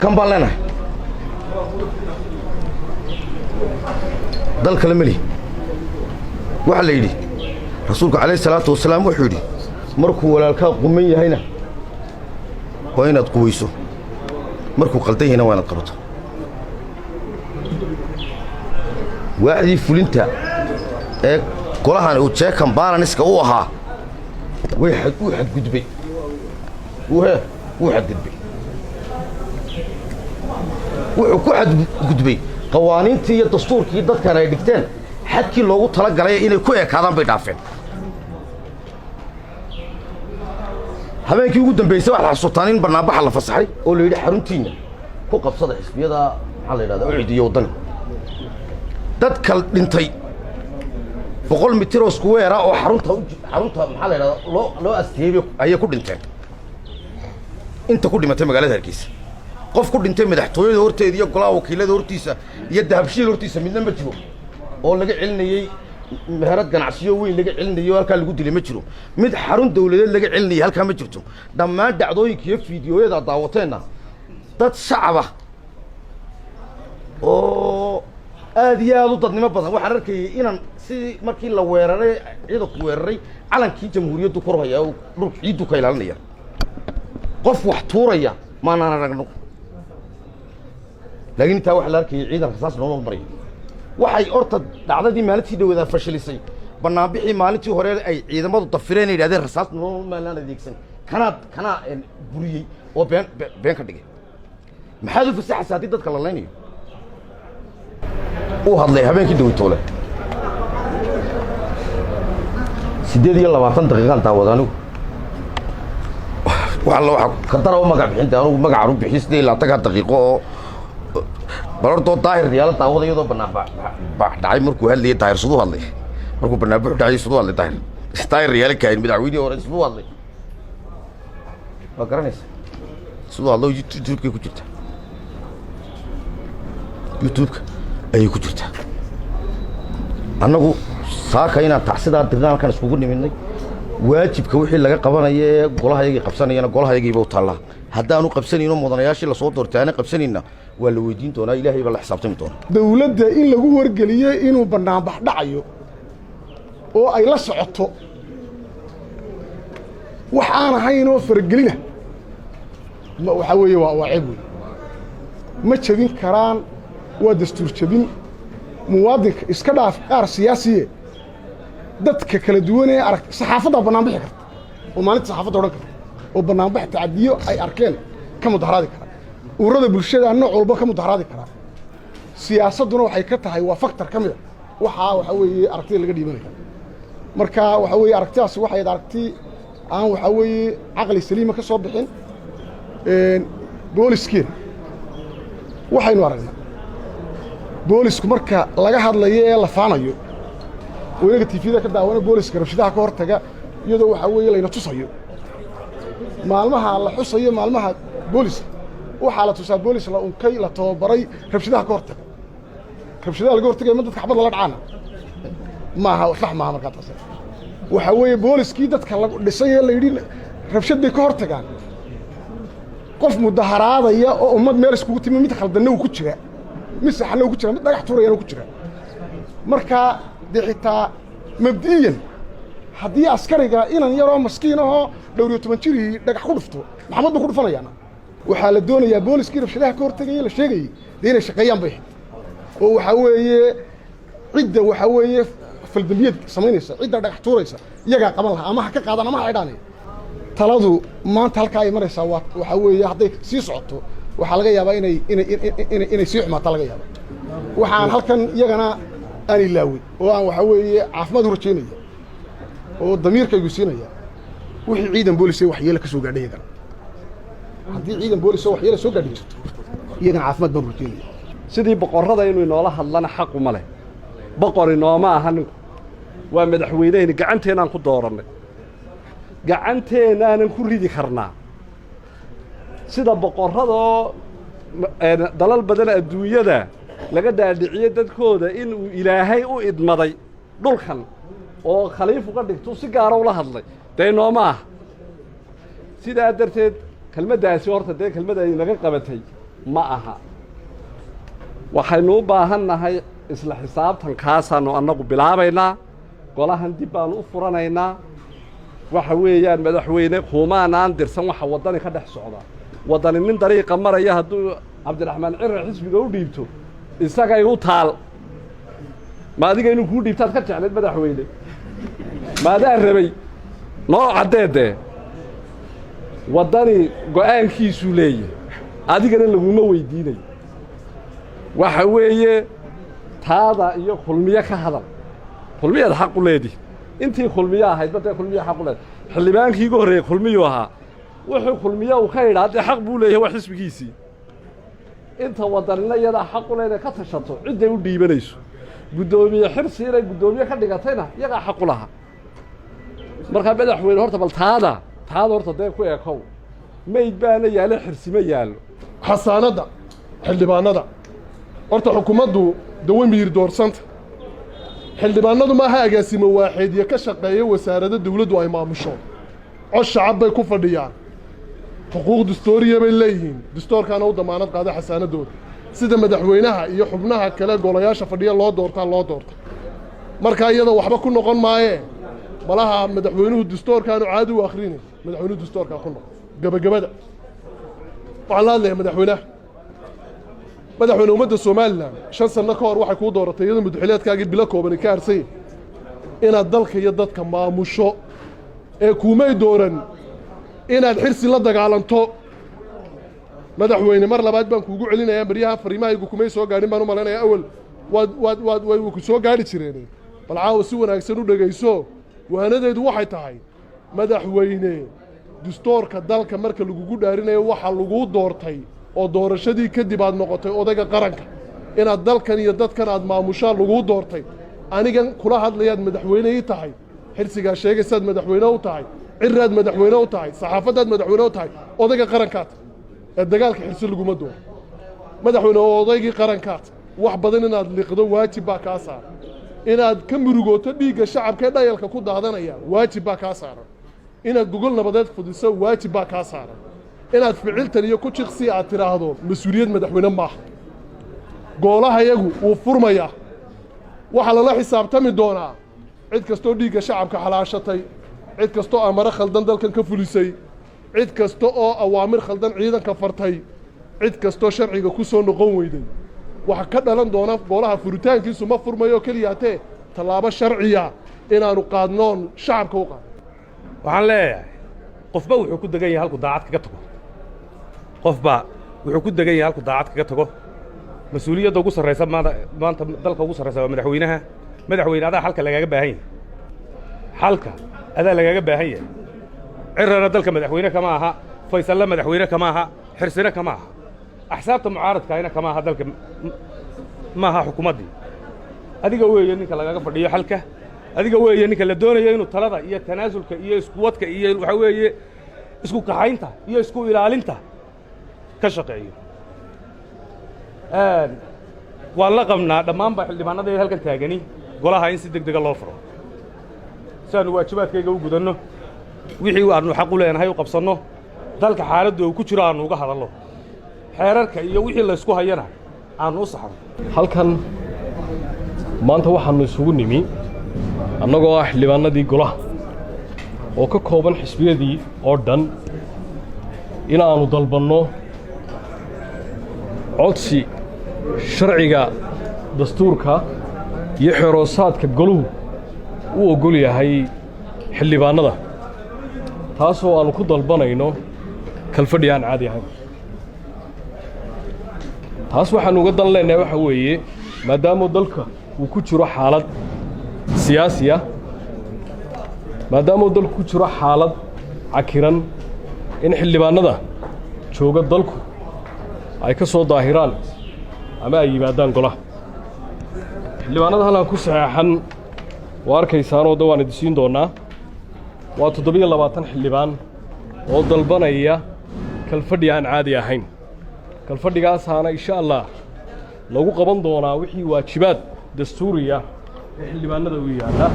كم بالنا دل كلامي وعلى يدي رسولك عليه الصلاة والسلام وحيدي مركو ولا الكاب قمية هنا وين تقويسو مركو قلتي هنا وين قرطه وعدي فلنتا كلها وجه كم بالانس كوها واحد قدبي واحد قدبي واحد قدبي قوانينتي iyo dastuurkii dadkan ay dhigteen xadkii loogu tala galay inay ku eekaadaan bay dhaafeen habeenkii ugu dambeysay waxa xasuutaan in barnaamij la fasaxay oo la yiri xaruntiina ku qabsada xisbiyada waxa la yiraahdo uciidiyo wadan dadka dhintay 100 mitir oo square oo xarunta waxa la yiraahdo loo asteeyay ay ku dhinteen inta ku dhimatay magaalada Hargeysa qof ku dhintay madaxtooyada horteeda iyo golaha wakiilada hortiisa iyo dahabshiil hortiisa midna ma jiro oo laga celinayay meherad ganacsiyo weyn laga celinayo halka lagu dilay ma jiro mid xarun dawladeed laga celinayay halka ma jirto dhammaan dhacdooyinka iyo fiidiyoyada daawateena dad shacab ah oo aad iyo aad u dadnimo badan waxaan arkay inaan si markii la weeraray ciidanku weeraray calankii jamhuuriyaddu kor haya oo dhulka ciidu ka ilaalinaya qof wax tuuraya ma aan aragno laakiin inta wax la arkay ciidan rasaas loo maray waxay orta dhacdadii maalintii dhawada fashilisay barnaamijii maalintii hore ay ciidamadu dafireen ay yiraahdeen rasaas loo maalan adeegsan kana buriyay oo been ka dhigay maxaa u fasaxay hadii dadka la leenayo oo hadlay habeenkii dawitoole 28 daqiiqo daawadanu والله كتر أو مقع بحنت أنا مقع عروب بحيث لي لا تقع دقيقة برضو طاهر ريال طاوض يدو بنا داعي مركو هاللي طاهر صدوه هاللي مركو بنا داعي صدوه هاللي طاهر ريال كاين بدعويني ورا صدوه هاللي فكرنيس صدوه هالله يوتيوب كي كجرت يوتيوب أي كجرت أنا كو ساكينا تحسد الدجال كان سكوني مني واجبka wixii laga qabanayay golahayaga qabsanayna golahayaga buu talaa hadaanu qabsanayno mudanayaashii la soo doortaana qabsanayna waa la weydiin doonaa ilaahay baa la xisaabtami doonaa dawladda in lagu wargaliyo inuu barnaamij dhacayo oo ay la socoto waxaan ahayn oo fargelina ma waxa weeye waa ceeb ma jabin karaan waa dastuur jabin muwaadinka iska dhaaf qaar siyaasiye dadka kala duwan ee arag saxaafadda barnaamij karta oo maalinta saxaafadda oran karta oo barnaamij tacadiyo ay arkeen ka mudaharaadi kara ururada bulshada nooc walba ka mudaharaadi kara siyaasaduna waxay ka tahay waa factor kamid waxa weeye aragtida laga dhiibanaya marka waxa weeye aragtidaas waxay aragti aan waxa weeye aqli saliima ka soo bixin booliskiin waxaynu aragnaa boolisku marka laga hadlayo ee la faanayo وينك تيفيدا كده وانا بوليس كرشدها كهرتاجا يدو وحوي لينا تصيو مالمها على حصية مالمها بوليس وحالة تصاب بوليس لا أنكي لا توبري كرشدها كهرتاجا كرشدها الكهرتاجا مدة حبض الله عنا ما هو صح ما مركات أصلا وحوي بوليس كده تكلم لسه اللي يدين كرشدة كهرتاجا قف مدهرات يا أمد مارس كوتي من متخلدنا وكتشرة مسح حنا وكتشرة متى يحتور يا وكتشرة مركا دحيتا مبدئيا haddii askariga inan yaroo maskiin ah dhowr 10 jir dhagax ku dhufto maxamed ku dhufanayana waxa la doonayaa booliskii rabshadaha ka hortagay la sheegay inay shaqeeyaan bay oo waxa weeye cidda waxa weeye faldambiyad sameynaysa cidda dhagax tuuraysa iyaga qaban laha ama ha ka qaadan ama ha xidhanay taladu maanta halka ay maraysaa waxa weeye hadday sii socoto waxa laga yaabaa inay sii xumaato laga yaabaa waxaan halkan iyagana aan ilaawi oo aan waxa weeye caafimaad u rajeynaya oo damiirkaygu siinaya wixii ciidan boolis wax yeela ka soo gaadhay iyagan haddii ciidan boolis wax yeela soo gaadhay jirto iyagan caafimaad baan rajeynaya sidii boqorrada inuu inoola hadlana xaq uma leh boqor inooma ahan waa madaxweynahayna gacanteenaan ku doorannay gacanteenaanan ku ridi karnaa sida boqorradoo dalal badan adduunyada laga daadhiciyo dadkooda inuu ilaahay u idmaday dhulkan oo khaliif uga dhigto si gaar ah ula hadlay deenooma ah sidaa darteed kelmaddaasi horta dee kelmada ay naga qabatay ma aha waxaynu u baahannahay isla xisaabtankaasaannu annagu bilaabaynaa golahan dib baannu u furanaynaa waxa weeyaan madaxweyne kumaanaan dirsan waxa waddani ka dhex socda waddani nin dariiqa maraya hadduu cabdiraxmaan cirre xisbiga u dhiibto isagay u taal ma adiga inuu kuu dhiibtaad ka jeclayd madaxweyne maadaa rabay noo caddeedee waddani go'aankiisuu leeyahay adigana laguma weydiinayo waxa weeye taada iyo kulmiye ka hadal kulmiyaad xaq u leedihi intii kulmiye ahayd badee kulmiye xaq u leedahay xildhibaankii ugu horreeyey kulmiyuu ahaa wuxuu kulmiye uu ka yidhaa dee xaq buu leeyahay waa xisbigiisii inta waddanina iyadaa xaq u leedahay ka tashato cidday u dhiibanayso guddoomiye xirsi inay guddoomiye ka dhigatayna iyagaa xaq u lahaa markaa madaxweyne horta bal taada horta dee ku ekow mayd baana yaallo xirsi ma yaallo xasaanadda xildhibaanada horta xukuumaddu dawe miyir doorsanta xildhibaanadu maaha agaasimo waaxeed iyo ka shaqeeya wasaaradda dawladdu ay maamusho cod shacab bay ku fadhiyaan xuquuq dastuuriya bay leeyihiin dastuurkaana u damaanad qaada xasaanaddooda sida madaxweynaha iyo xubnaha kale golayaasha fadhiya loo doorta markaa iyada waxba ku noqon maayee malaha madaxweynuhu dastuurkaanu caadi u akhrinay madaxweynuhu dastuurkaa ku noqon gabagabada waxaan la hadlayaa madaxweyne ummadda somalilan 5 sano ka hor waxay kuu dooratay iyadoo madaxweynaadkaagii bilo kooban ka harsay inaad dalka iyo dadka maamusho ee kuumay dooran inaad xirsi la dagaalanto madaxweyne mar labaad baan kuugu celinayaa baryaha fariimahaygu kumay soo gaadhin baan u malaynayaa awal waad ku soo gaadhi jireen bal caawa si wanaagsan u dhegayso waanadeedu waxay tahay madaxweyne dastuurka dalka marka lagugu dhaarinayo waxa lagu doortay oo doorashadii kadib aad noqotay odayga qaranka inaad dalkan iyo dadkan aad maamushaan lagu doortay anigan kula hadlayaad madaxweyne ii tahay xirsigaa sheegaysaad madaxweyne u tahay ciraad madaxweyne u tahay saxaafaddaad madaxweyne u tahay odayga qarankaad ee dagaalka xirsi laguma dooro madaxweyne oo odaygii qarankaad wax badan inaad liqdo waajib baa kaa saaran inaad ka murugooto dhiigga shacabka ee dhayalka ku daadanaya waajib baa kaa saaran inaad gogol nabadeed fudiso waajib baa kaa saaran inaad ficiltan iyo ku jiqsi aad tiraahdo mas-uuliyad madaxweyne maaha goolahayagu wuu furmayaa waxaa lala xisaabtami doonaa cid kastoo dhiigga shacabka xalaashatay cid kastoo amaro khaldan dalkan ka fulisay cid kasta oo awaamir khaldan ciidanka fartay cid kastoo sharciga ku soo noqon weyday waxa ka dhalan doona goolaha furitaankiisu ma furmayo keliyaatee tallaabo sharciya inaanu qaadnoon shacabka u qaadno waxaan leeyahay qofba wuxuu ku degan yahay halku daacad kaga tago qofba wuxuu ku degan yahay halku daacad kaga tago mas-uuliyadda ugu sarraysa maanta dalka ugu sarraysa waa madaxweynaha madaxweyne adaa xalka lagaaga baahan yahay xalka adaa lagaaga baahan yahay cirrana dalka madaxweyne kama aha faysalle madaxweyne kama aha xirsine kama aha axsaabta mucaaradkaayna kama aha dalka ma aha xukuumaddii adiga weeye ninka lagaaga fadhiyo xalka adiga weeye ninka la doonayo inuu talada iyo tanaasulka iyo iskuwadka iyo waxa weeye isku kaxaynta iyo isku ilaalinta ka shaqeeyo waan la qabnaa dhammaanba xildhibaanada halkan taagani golaha in si degdega loo furo si aanu waajibaadkayga u gudanno wixii aanu xaq u leenahay u qabsanno dalka xaaladda uu ku jiro aanu uga hadallo xeerarka iyo wixii laysku hayana aanu u saxno halkan maanta waxaannu isugu nimi annagoo ah xildhibaanadii golaha oo ka kooban xisbiyadii oo dhan inaannu dalbanno codsi sharciga dastuurka iyo xeroosaadka goluhu u oggol yahay xildhibaannada taasoo aannu ku dalbanayno kalfadhi aan caadi ahayn taas waxaannu uga dan leennahay waxa weeye maadaama dalka uu ku jiro xaalad siyaasi ah maadaama dalku ku jiro xaalad cakiran in xildhibaannada jooga dalku ay ka soo daahiraan ama ay yimaadaan golaha xildhibaannada halkan ku saxeexan waa arkaysaanoo da waan idin siin doonnaa waa 720 xildhibaan oo dalbanaya kalfadhi aan caadi ahayn kalfadhigaasaana insha allah lagu qaban doonaa wixii waajibaad dastuuriya ee xildhibaannada u yaalla